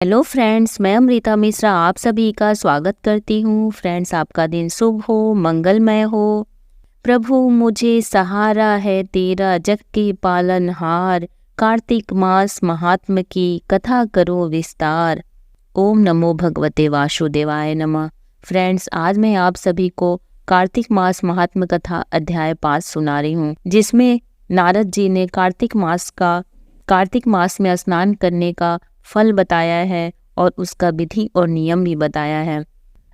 Hello friends, मैं अमृता मिश्रा आप सभी का स्वागत करती हूँ। फ्रेंड्स, आपका दिन शुभ हो, मंगलमय हो। प्रभु मुझे सहारा है तेरा, जग के पालनहार। कार्तिक मास महात्म की कथा करो विस्तार। ओम नमो भगवते वासुदेवाय नमः। फ्रेंड्स, आज मैं आप सभी को कार्तिक मास महात्म कथा अध्याय 5 सुना रही हूँ, जिसमें नारद जी ने कार्तिक मास में स्नान करने का फल बताया है और उसका विधि और नियम भी बताया है।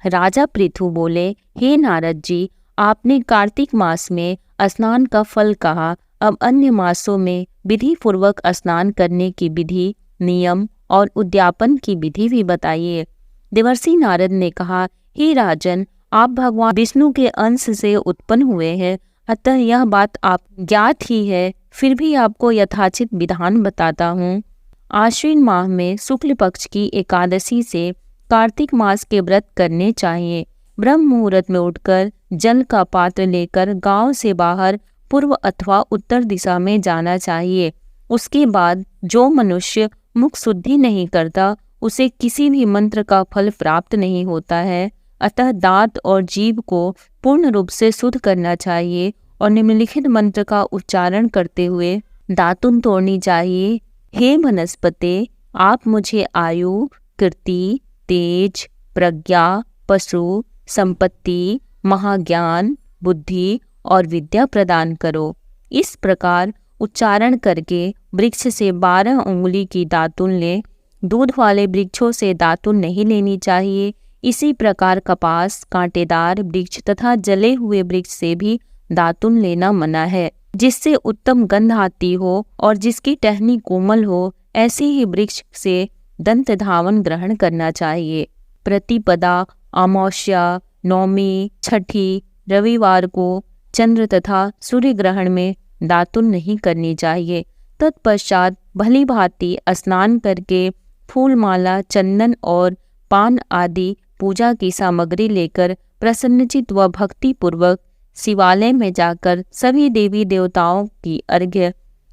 राजा पृथु बोले, हे नारद जी, आपने कार्तिक मास में स्नान का फल कहा, अब अन्य मासों में विधि पूर्वक स्नान करने की विधि, नियम और उद्यापन की विधि भी बताइए। देवर्षि नारद ने कहा, हे राजन, आप भगवान विष्णु के अंश से उत्पन्न हुए हैं, अतः यह बात आप ज्ञात ही है, फिर भी आपको यथाचित विधान बताता हूँ। आश्विन माह में शुक्ल पक्ष की एकादशी से कार्तिक मास के व्रत करने चाहिए। ब्रह्म मुहूर्त में उठकर जल का पात्र लेकर गांव से बाहर पूर्व अथवा उत्तर दिशा में जाना चाहिए। उसके बाद जो मनुष्य मुख शुद्धि नहीं करता, उसे किसी भी मंत्र का फल प्राप्त नहीं होता है। अतः दांत और जीभ को पूर्ण रूप से शुद्ध करना चाहिए और निम्नलिखित मंत्र का उच्चारण करते हुए दातुन तोड़नी चाहिए। हे वनस्पते, आप मुझे आयु, कीर्ति, तेज, प्रज्ञा, पशु, संपत्ति, महाज्ञान, बुद्धि और विद्या प्रदान करो। इस प्रकार उच्चारण करके वृक्ष से 12 उंगली की दातुन ले। दूध वाले वृक्षों से दातुन नहीं लेनी चाहिए। इसी प्रकार कपास, कांटेदार वृक्ष तथा जले हुए वृक्ष से भी दातुन लेना मना है। जिससे उत्तम गंध आती हो और जिसकी टहनी कोमल हो, ऐसे ही वृक्ष से दंत धावन ग्रहण करना चाहिए। प्रतिपदा, अमावस्या, नौमी, छठी, रविवार को चंद्र तथा सूर्य ग्रहण में दातुन नहीं करनी चाहिए। तत्पश्चात भली भांति स्नान करके फूल माला, चंदन और पान आदि पूजा की सामग्री लेकर प्रसन्नचित व भक्ति पूर्वक शिवालय में जाकर सभी देवी देवताओं की अर्घ्य,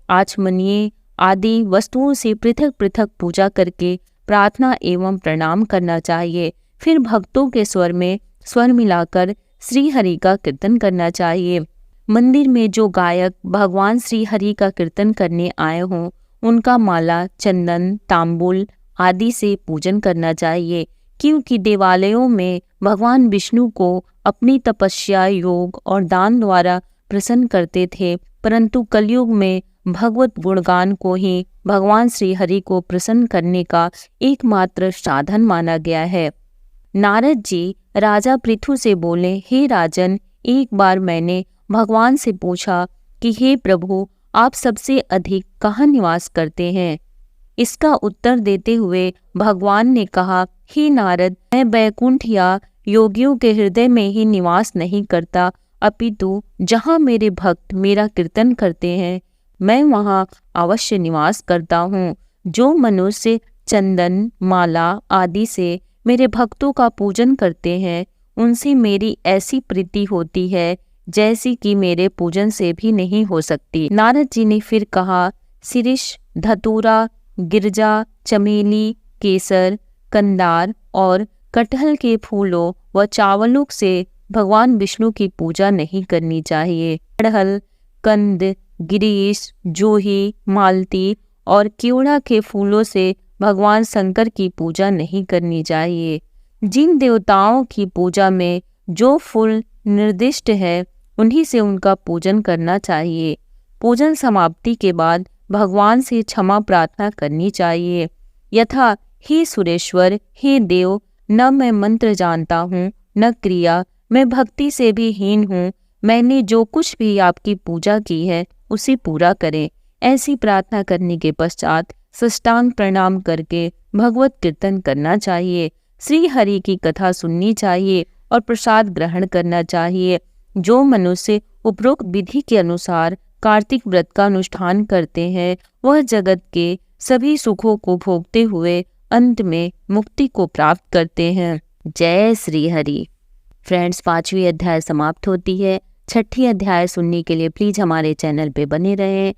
आचमनीय आदि वस्तुओं से पृथक पृथक पूजा करके प्रार्थना एवं प्रणाम करना चाहिए। फिर भक्तों के स्वर में स्वर मिलाकर श्री हरि का कीर्तन करना चाहिए। मंदिर में जो गायक भगवान श्री हरि का कीर्तन करने आए हों, उनका माला, चंदन, तांबुल आदि से पूजन करना चाहिए, क्योंकि देवालयों में भगवान विष्णु को अपनी तपस्या, योग और दान द्वारा प्रसन्न करते थे, परंतु कलयुग में भगवत गुणगान को ही भगवान श्री हरि को प्रसन्न करने का एकमात्र साधन माना गया है। नारद जी राजा पृथु से बोले, हे राजन, एक बार मैंने भगवान से पूछा कि हे प्रभु, आप सबसे अधिक कहाँ निवास करते हैं? इसका उत्तर देते हुए भगवान ने कहा, हे नारद, मैं बैकुंठ या योगियों के हृदय में ही निवास नहीं करता, अपितु जहाँ मेरे भक्त मेरा कीर्तन करते हैं, मैं वहाँ अवश्य निवास करता हूँ। जो मनुष्य चंदन, माला आदि से मेरे भक्तों का पूजन करते हैं, उनसे मेरी ऐसी प्रीति होती है जैसी कि मेरे पूजन से भी नहीं हो सकती। नारद जी ने फिर कहा, शिरीष, धतूरा, गिरजा, चमेली, केसर, कंदार और कटहल के फूलों व चावलों से भगवान विष्णु की पूजा नहीं करनी चाहिए। कटहल, कंद, गिरीश, जूही, मालती और केवड़ा के फूलों से भगवान शंकर की पूजा नहीं करनी चाहिए। जिन देवताओं की पूजा में जो फूल निर्दिष्ट है, उन्हीं से उनका पूजन करना चाहिए। पूजन समाप्ति के बाद भगवान से क्षमा प्रार्थना करनी चाहिए, यथा, हे सुरेश्वर, हे देव, न मैं मंत्र जानता हूँ न क्रिया, मैं भक्ति से भी हीन हूँ, मैंने जो कुछ भी आपकी पूजा की है उसे पूरा करें। ऐसी प्रार्थना करने के पश्चात साष्टांग प्रणाम करके भगवत कीर्तन करना चाहिए, श्री हरि की कथा सुननी चाहिए और प्रसाद ग्रहण करना चाहिए। जो मनुष्य उपरोक्त विधि के अनुसार कार्तिक व्रत का अनुष्ठान करते हैं, वह जगत के सभी सुखों को भोगते हुए अंत में मुक्ति को प्राप्त करते हैं। जय श्री हरि। फ्रेंड्स, 5वीं अध्याय समाप्त होती है। 6ठीं अध्याय सुनने के लिए प्लीज हमारे चैनल पे बने रहें।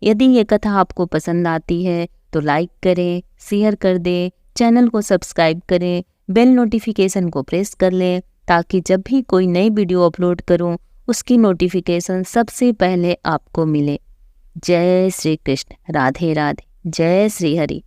यदि ये कथा आपको पसंद आती है तो लाइक करें, शेयर कर दें, चैनल को सब्सक्राइब करें, बेल नोटिफिकेशन को प्रेस कर लें ताकि जब भी कोई नई वीडियो अपलोड करूं उसकी नोटिफिकेशन सबसे पहले आपको मिले। जय श्री कृष्ण। राधे राधे। जय श्री हरि।